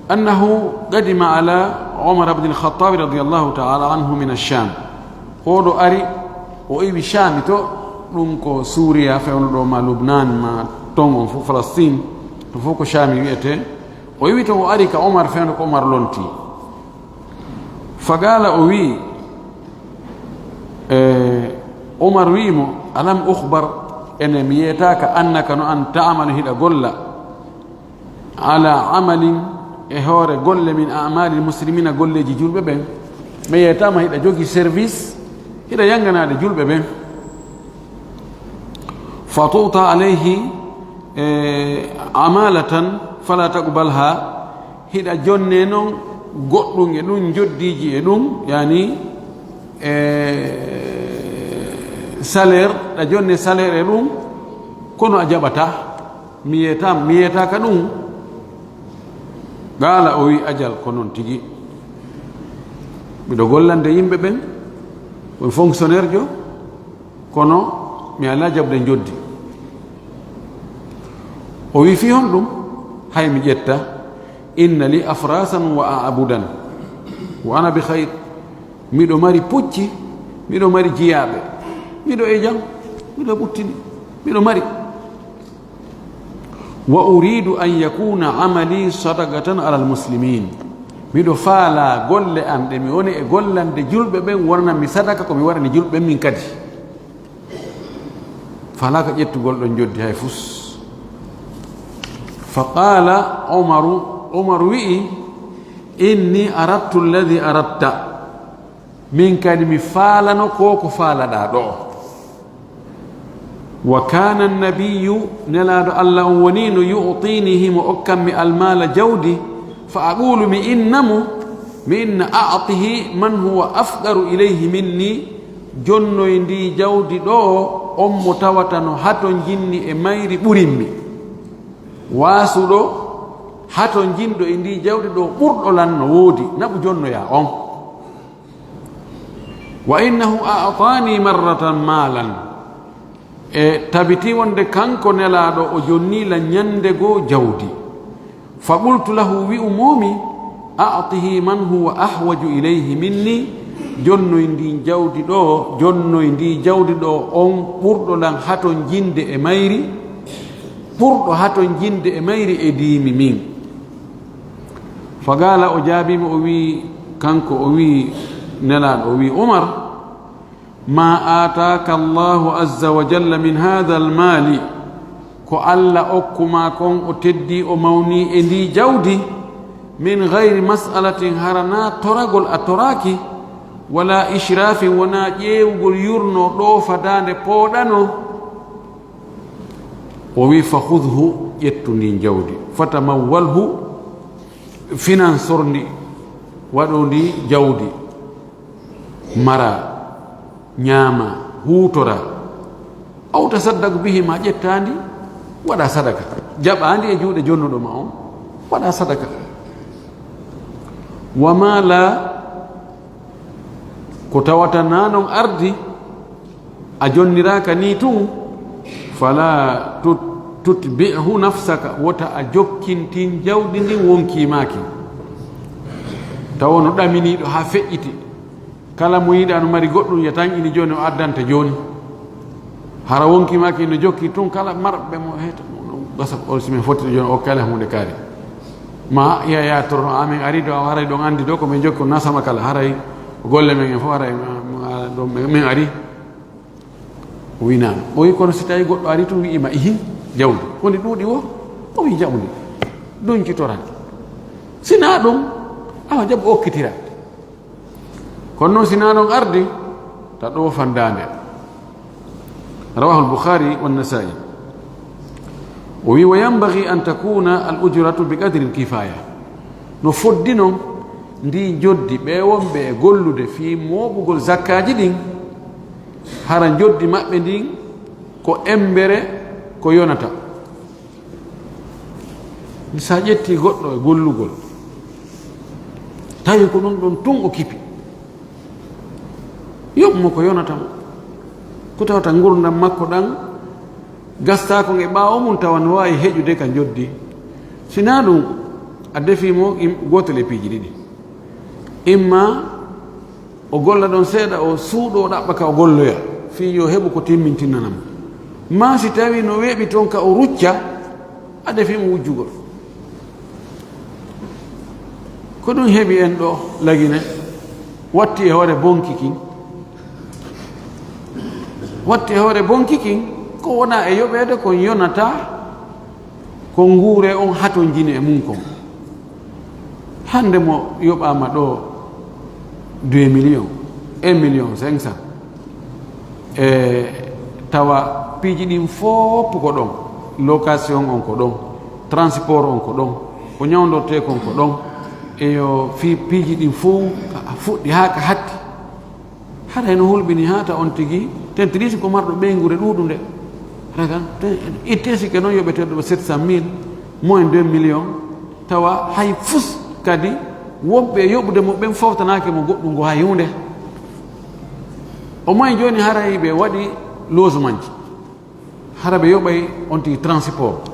annahu qadima ala umar ibn al-khattab radiyallahu ta'ala anhu min ash-sham oɗo ari o iwi shami to ɗum ko suria fewno ɗo ma lubnan ma ton on fof palestine to fof ko shami wiyete o iwi to o ari ka umar fewno ko umar lonti فقال أوي عمر ويمو ألم أخبر أن ميتاك أنك أن تعمل هنا قل على عمل إهور قل من أعمال المسلمين قل جيجول ببين ميتام هنا جوكي سيرفيس هنا ينغنا جول ببين فتوطى عليه عمالة فلا تقبلها هنا جننون goɗɗum e ɗum joddiji e ɗum yani salaire ɗa jonne salaire e ɗum kono a jaɓata mi yeyata ka ɗum gaala o wi ajal ko noon tigi miɗo gollande yimɓe ɓen koye fonctionnaire jo kono mi ala jaɓde joddi o wi fi hon ɗum hay mi ƴetta inna li afrasan wa abudan wa ana bi khayr miɗo mari pucci miɗo mari jiyaɓe miɗo e jam miɗo ɓuttini miɗo mari wa uridu an yakuna amali sadaqatan ala almuslimin miɗo faala golle am ɗe mi woni e gollande julɓe ɓen wonnan mi sadaka ko mi waɗani julɓe min kadi falaka ƴettugol ɗon joddi hay fus faqala umaru wi'i inni aradtu alladhi aradta min kadi mi faalano ko faalaɗa ɗo wa kana annabiyu nelaɗo allah on woni no yu'tinihi mo okkanmi almala jawdi fa aqulu mi inna a'tihi man huwa afqaru ilayhi minni jonnoy ndi jawdi ɗo on mo tawata no hato jinni e mayri ɓurinmi waasuɗo hato jinɗo e ndi jawdi ɗo ɓurɗo lan no woodi naɓu jonnoya on wa innahu a'tani marratan malan e tabiti wonde kanko nelaɗo o jonnila ñande goo jawdi fa qultu lahu wi'u momi a'tihi man huwa ahwaju ilayhi minni jonnoy ndi jawdi ɗo on ɓurɗo lan haton jinde e mayri ɓurɗo haton jinde e mayri e diimi min fagala o jaabimi o wi kanko o wi nelaɗo o wi umar ma ataka allahu azza wa jalla min hadha almali ko allah okkuma kon o teddi o mawni e ndi jawdi min gayri mas'alatin harana toragol a toraki wala ishrafin wona ƴeewgol yurno ɗo fadande pooɗano o wi fa hudhu ƴettu ndi jawdi fatamawwalhu finansor ndi waɗo ndi jawdi mara ñaama huutora aw tasaddaku bihi ma ƴettandi waɗa sadaka jaɓandi e juuɗe jonnuɗo ma on waɗa sadaka wa mala ko tawata nanon ardi a jonniraka ni tun fala tutbi'hu nafsaka wota a jokkintin jawdi ndin wonkimaki tawa no ɗaminiɗo ha feƴƴiti kala mo yiɗa no mari goɗɗum yatan ini joni o addanta joni hara wonkimaki no jokki tun kala marɓe mo heta gasa o simin fottide joni o kala hunde kaari ma ya torno amin ari do haray ɗon andi do komin jokki nasama kala haray golle men en fof haray ɗo min ari o winama o wi kono si tawi goɗɗo ari tun wi'ima ihin jawdi woni ɗuuɗi wo o wi jaɓudi duñcitoran sina ɗum awa jaɓo okkitira kono noon sina ɗon ardi ta ɗo fandande rawahu al-bukhari wan-nasa'i o wi wa yanbaghi an takuna al-ujratu bi qadri al-kifaya no foddi noon ndi joddi ɓe wonɓe e gollude fi moɓugol zakkaji ɗin hara joddi maɓɓe ndin ko embere ko yonata sa ƴetti goɗɗo e gollugol tawi ko ɗum ɗon tun o kipi yoɓmo ko yonata mo ko tawata gurdam makko ɗan gastako e ɓawo mum tawa no wawi heƴude ka joddi sina ɗum a defimo gotel e piiji ɗiɗi imma o golla ɗon seeɗa o suuɗo o ɗaɓɓa ka o golloya fi yo heɓu ko timmintinnanamo ma si tawi no weeɓi toon ka o rucca a defimo wujjugol ko ɗum heɓi en ɗo lagine watti e hoore bonkikin watti e hoore bonkikin ko wona e yoɓede kon yonata ko nguure on hato jini e mum kon hande mo yoɓama ɗo 2 millions 1 million 500 e tawa piiji ɗin fof ko ɗon location on ko ɗon transport on ko ɗon ko ñawdorte kon ko ɗon eyo fi piiji ɗin fof fuɗɗi ha ka hatti hara heno hulɓini hata on tigui tentirisi ko marɗo ɓeygure ɗuɗu nde ragan ittesi ke noon yoɓeteɗo 700 000 moins 2 millions tawa hay fus kadi wonɓe yoɓude mo ɓen foftanake mo goɗɗum ngo hay hunde o moins joni haray ɓe waɗi logement ji hara ɓe yoɓay on tigui transport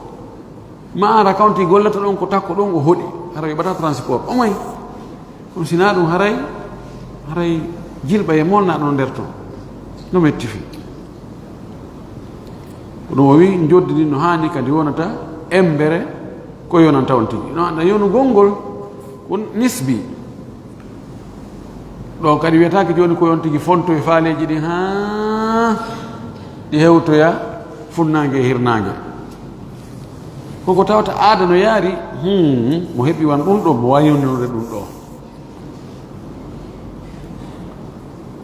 ma ara kawnti gollata ɗon ko takko ɗon o hoɗi hara yoɓata transport o moins kono sina ɗum haray jilɓa e molna ɗon nder ton no metti fi ɗum o wi joddini no hani kadi wonata embere ko yonanta on tigui no anda yonugol ngol ko nisbi ɗo kadi wiyatake joni ko yon tigui fonto e faaleji ɗi ha ɗi hewtoya funnangue e hirnangue koko tawata aada no yaari mo heɓi wan ɗum ɗo mo wawi yewninude ɗum ɗo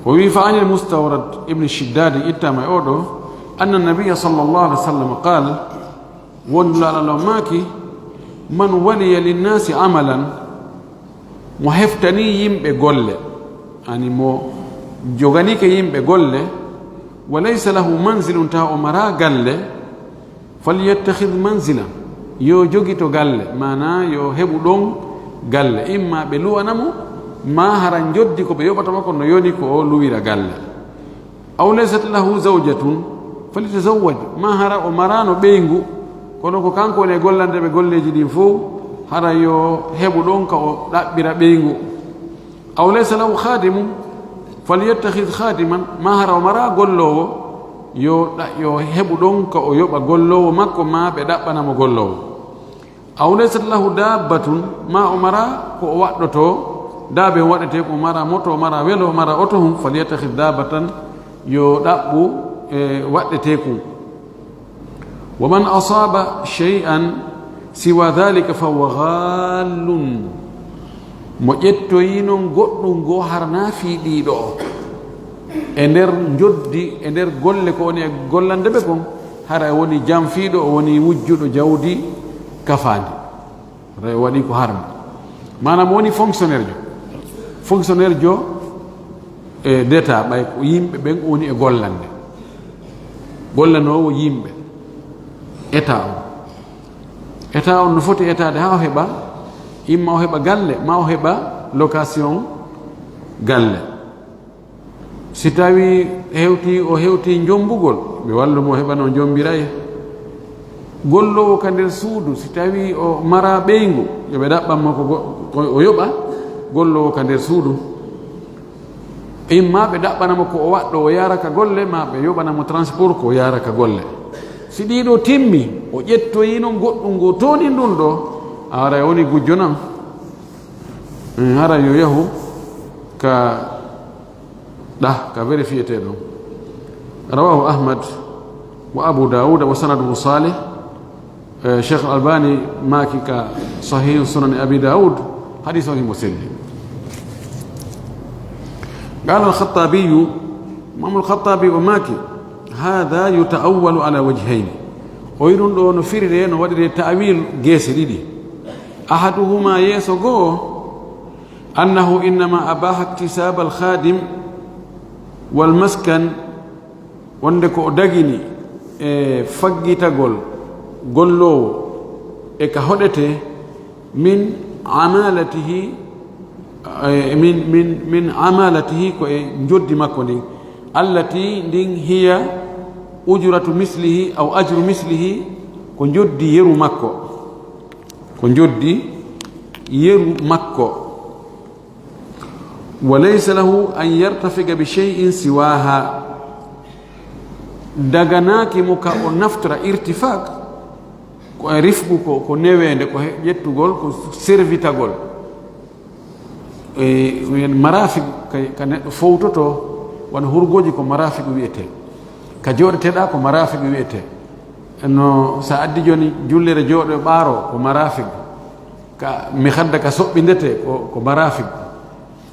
o wi fa anil mustawrad ibni shiddadi ittama e oɗo anna nabiya sallllahu alih wa sallam qal wondulaɗalo maaki man waliya linnasi amalan mo heftani yimɓe golle ani mo joganike yimɓe golle wa laysa lahu manzilun tawa o mara galle falyattahid manzilan yo jogi to galle mana yo heɓu ɗon galle imma ɓe luwanamo ma hara joddi ko ɓe yoɓata makko no yoni ko o luwira galle aw laysat lahu zawjatun falitazawwaj ma hara o marano ɓeygu kono ko kanko woni e gollandeɓe golleji ɗin fof hara yo heɓu ɗon ka o ɗaɓɓira ɓeygu aw laysa lahu khadimu falyattahid khadiman ma hara o mara gollowo yo heɓu ɗon ka o yoɓa gollowo makko ma ɓe ɗaɓɓanamo gollowo aw laysat lahu dabbatun ma o mara ko o waɗɗoto daabe waɗete ko mara moto o mara welo o mara oto hum falyattahid dabbatan yo ɗaɓɓu e waɗɗeteku wa man asaba shay'an siwa dhalika fahuwa ghallun mo ƴettoyi noon goɗɗum goo harna fiiɗiɗo o e nder joddi e nder golle ko woni e gollande ɓe kon hara woni jamfiiɗo o woni wujjuɗo jawdi kafandi re waɗi ko harmi manam woni fonctionnaire jo e d'état ɓay ko yimɓe ɓen woni e gollande gollanowo yimɓe état on no foti étade ha o heɓa imma o heɓa galle ma o heɓa location galle si tawi o hewti jombugol ɓe wallumo heɓano jombiray gollowo ka nder suudu si tawi o mara ɓeygu yoɓe ɗaɓɓanmo ko o yoɓa gollowo ka nder suudu imma ɓe ɗaɓɓanamo ko o waɗɗo o yaraka golle ma ɓe yoɓanamo transport ko o yaraka golle si ɗiɗo timmi o ƴettoyi noon goɗɗum ngo toni ɗum ɗo ara woni gujjo nam hara yo yahu ka vérifiété ɗon rawahu ahmad wa abu daoud wa sanaduhu salih cheikh albani maki ka sahih sunan abi daoud hadith sahih muslim قال الخطابي امام الخطابي وماكي هذا يتأول على وجهين ويرون دو نفيري نو ودي تأويل جيس ديدي أحدهما يسوغو أنه إنما أباح اكتساب الخادم والمسكن وندكو دغيني فغي تاغول غولو كهودته من عمالته من عمالته كو جودي ماكو دي التي دين هي أجرة مثله أو أجر مثله كو جودي يرو ماكو كو جودي يرو ماكو وليس له أن يرتفق بشيء سواها دغناكي موكا او نفترا ارتفاق كو رفقو كو نيويند كو يتوغول كو سيرفيتاغول مرافق كان فوتوتو won hurgoji ko marafiq wiyete ka joɗeteɗa ko marafiq wiyete no sa addi joni jullere jooɗo ɓaaro ko marafiq ka mi hadda ka soɓɓindete ko marafiq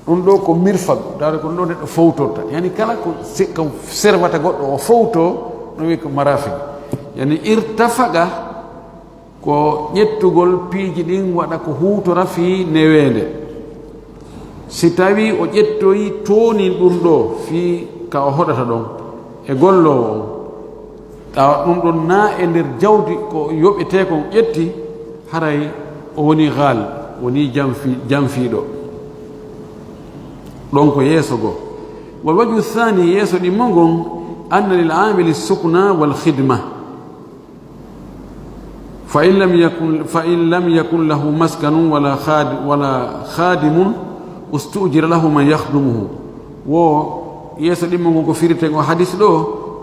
ɗum ɗo ko mirfag tawde ko ɗum ɗo neɗɗo fowtorta yani kala ko servata goɗɗo o fowto no wiye ko marafiq yani irtafaga ko ƴettugol piiji ɗin waɗa ko huutora fi newende si tawi o ƴettoyi toonin ɗum ɗo fi ka o hoɗata ɗon e gollowo on tawa ɗum ɗon na e nder jawdi ko yoɓete kon ƴetti haray o woni haal woni jamfiiɗo ɗon ko yeeso goo wal waju thani yeeso ɗimmo ngon anna lil amili sukna wal khidma fa in lam yakun lahu maskanun wala khadimun ustujira lahu man yakhdumuhu wo yeeso ɗimmo ngon ko firite ngo hadis ɗo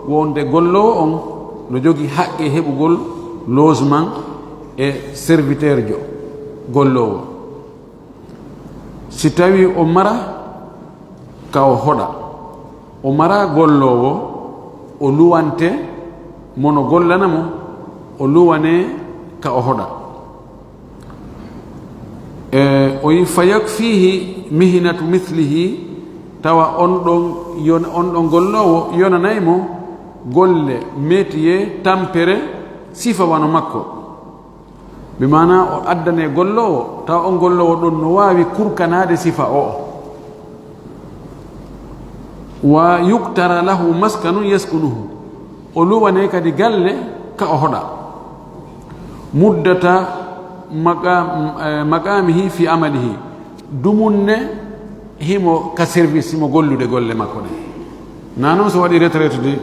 wonde gollowo on no jogi haqqe heɓugol logement e serviteur jo gollowo si tawi o mara ka o hoɗa o mara gollowo o luwante mono gollanamo o luwane ka o hoɗa o wi fa yakfihi mihnatu mithlihi tawa on ɗon gollowo yonanaymo golle métier tampere sifa wano makko bi mana o addane gollowo tawa on gollowo ɗon no wawi kurkanade sifa o wa yuktara lahu maskanun yaskunuhu o luwane kadi galle ka o hoɗa muddata maqamihi fi amalihi dumunne himo ka service himo gollude golle makko ɗe na noon so waɗi retraite de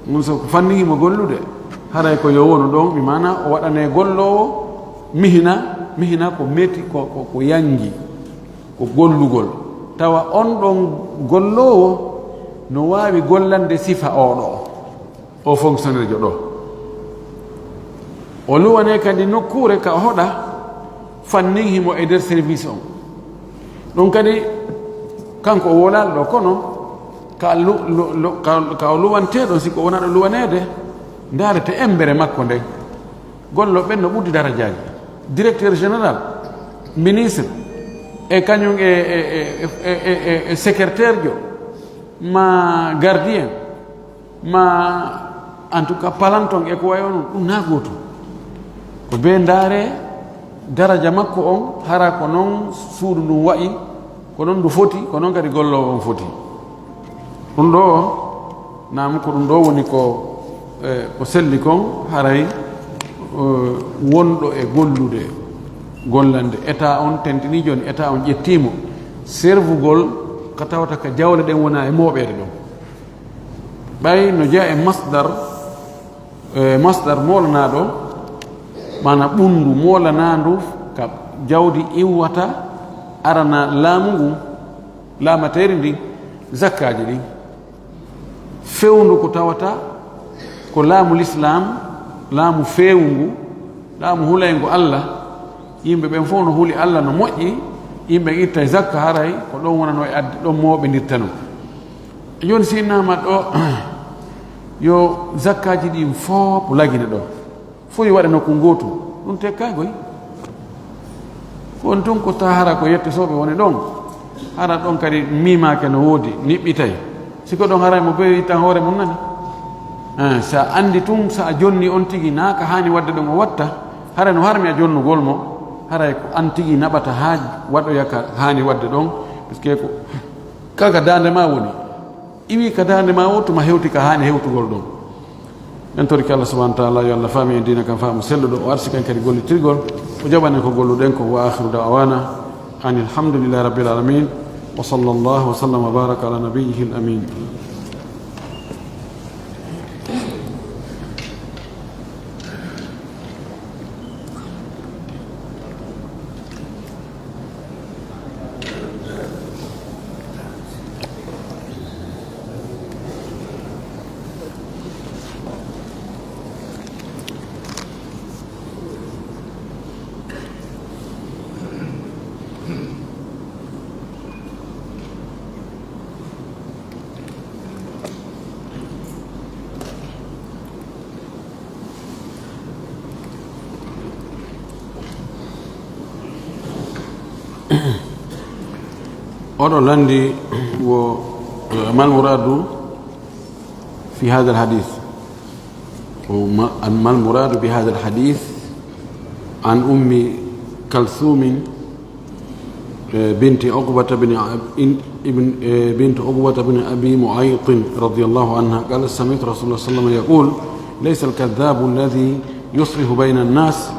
mum so fanni himo gollude haray ko yo wonu ɗon ɓi mana o waɗane gollowo mihina ko meti ko yangi ko gollugol tawa on ɗon gollowo no wawi gollande sifa oɗo o fonctionnaire jo ɗo o luwane kadi nokkure ka hoɗa fanni himo e nder service on ɗum kadi kanko o wolal ɗo kono ka o luwanteɗo siko wona ɗo luwanede darete embere makko nden gollo ɓen no ɓuddi darajaji directeur général ministre e kañum e secrétaire jo ma gardien ma en tout cas palanton e ko wayi on ɗum na goto ko ɓe ndaare daraja makko on hara ko noon suudu ndum wayi ko noon ndu foti ko noon kadi gollowo on foti ɗum ɗo nam ko ɗum ɗo woni ko selli kon haray wonɗo e gollude gollande état on tentini joni état on ƴettimo servugol ko tawata ko jawle ɗen wona e mooɓede ɗon ɓay no jeeya e masdar molanaɗo mana ɓundu molanandu ka jawdi iwwata arana laamu ngu laamateri ndin zakkaji ɗin fewndu ko tawata ko laamu l'islam laamu feewu ngu laamu hulaygu allah yimɓe ɓen fof no huuli allah no moƴƴi yimɓe itta zakka haray ko ɗon wonano e addi ɗon moɓedirta non joni si innama ɗo yo zakkaji ɗin fof lagine ɗo fof yo waɗe nokku gootu ɗum tekkaygoy fon tun ko ta hara ko yettosoɓe woni ɗon hara ɗon kadi mimake no woodi niɓɓitay siko ɗon haray mo bewi tan hoore mum nani sa andi tun sa a jonni on tigi na ka hani wadde ɗon o watta haray no harmi a jonnugol mo haray ko an tigi naɓata ha waɗoya ka hani wadde ɗon par ce que ko kaka dande ma woni iwi ka dande ma o tuma hewti ka hani hewtugol ɗon en torki allah subahana taala yo allah faami en dina kam faamu selluɗo o arsi kan kadi gollitirgol o jaɓanen ko golluɗen ko wa akhiru da'wana an alhamdulillahi rabbil alamin wa sallallahu wa sallam wa baraka ala nabiyyihi al amin oɗo landi ما المراد في هذا الحديث ما المراد بهذا الحديث عن أم كلثوم بنت عقبة بن أبي معيط رضي الله عنها قال سمعت رسول الله صلى الله عليه وسلم يقول ليس الكذاب الذي يصلح بين الناس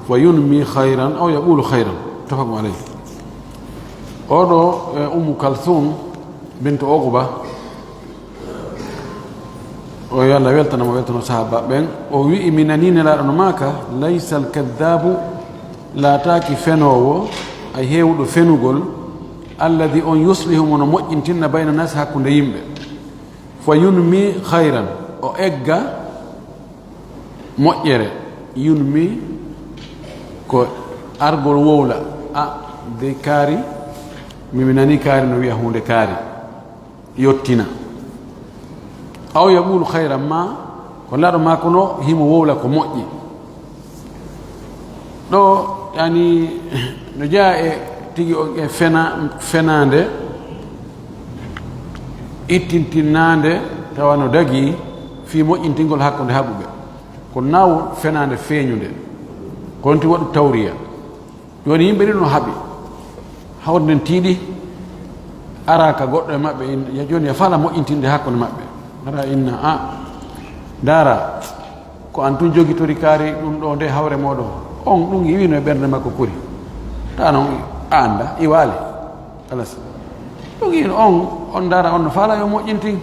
وينمي خيرا أو يقول خيرا اتفق عليه oɗo ummu kalthum bintu oguba o yo allah weltanamo weltano sahaba ɓen o wi'i mi nanine laɗo no maka laysa alkadabu laataki fenowo ay hewɗo fenugol alladi on yuslihu mono moƴƴintinna bayna nas hakkude yimɓe fa yunmi hayran o egga moƴƴere yunmi ko argol wowla de kaari mimi nani kaari no wiya hunde kaari yottina aw yaqulu hayran ma ko laaɗo ma kono himo wowla ko moƴƴi ɗo yani no jaa e tigi e fenande ittintinnande tawa no dagi fi moƴƴintingol hakkude haɓuɓe ko naw fenande feeñude konti waɗu tawriya joni yimɓe ɗi no haaɓi hawden tiiɗi araka goɗɗo e maɓɓe joni ya fala moƴƴintinde hakkude maɓɓe ara inna dara ko an tun jogitori kaari ɗum ɗo nde hawre moɗon on ɗum yiwino e ɓernde makko kuri ta noon anda iwaali alas ɗum yino on dara on no faala yo moƴƴintin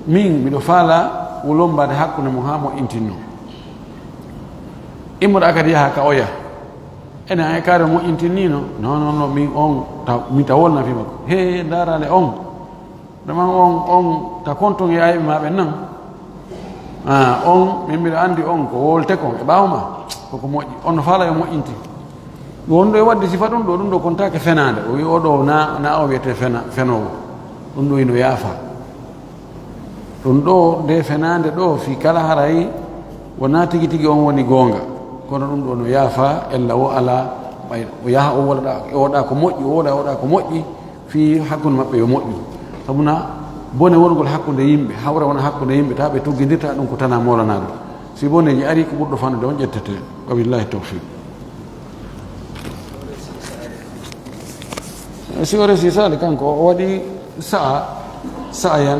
min miɗo faala wulombade hakkude mum ha moƴƴintinno immoɗo akadi yaha ka oya enen e kaare moƴƴintinnino non min on min ta wolna fi makko he darale on dama on ta konton e ayɓe maɓe nan on min mbiɗa andi on ko wolte kon e ɓawma koko moƴƴi on no faala yo moƴƴinti wonɗo e wadde sifa ɗum ɗo kontake fenade o wi oɗo na o wiyete fenowo ɗum ɗo ino yaafa ɗum ɗo nde fenade ɗo fi kala haray wona tigi tigi on woni goonga kono ɗum ɗo no yaafa ella o ala o yaha o woɗa ko moƴƴi o woɗa ko moƴƴi fi hakkude maɓɓe yo moƴƴu sabuna bone wongol hakkude yimɓe hawra wona hakkude yimɓe ta ɓe tuggidirta ɗum ko tana molana ɗum si boneji ari ko ɓurɗo fannude on ƴettete wabillahi tawfiq si o resi sali kanko o waɗi sa'ayan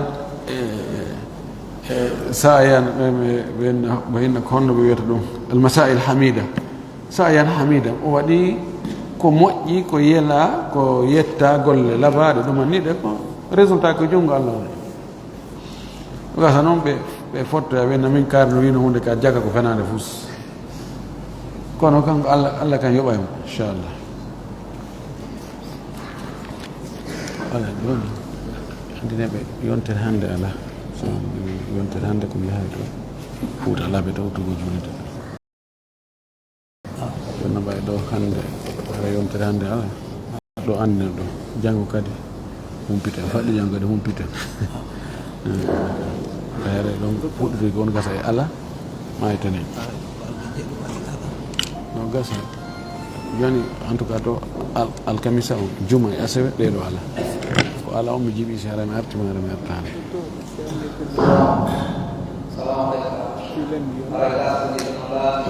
ɓe honno ɓe wiyata ɗum almasail hamida sa'ayan hamida o waɗi ko moƴƴi ko yela ko yetta golle labaɗe ɗumanniɗe ko résultat ko junngo allah woni gasa noon ɓe fotto a wenna min kaari no wino hunde ka jaga ko fenade fus kono kanko allah kan yoɓaymo inchallah ala joni andineɓe yontere hannde ala so yontere hannde komi yahay to fuuta ala ɓe tawtugo julde jonna ɓay ɗo hannde ara yontere hannde ala ɗo andine ɗo janngo kadi humpite faɗɗi janngo kadi humpite ɓeere ɗon puɗɗori ko on gasa e ala maytenen no gasa joni en tout cas to alkamisa o juma e asewe ɗeɗo ala ko ala on mi jiiɓi si hara mi artima hara mi artani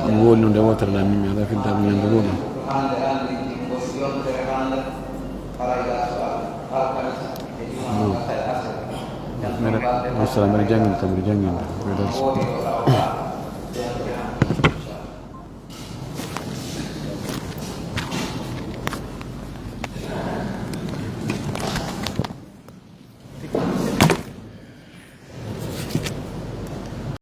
mi woli no nde wotere la mimi ala fiddade ñande goɗo assalam mbiɗa jangguinde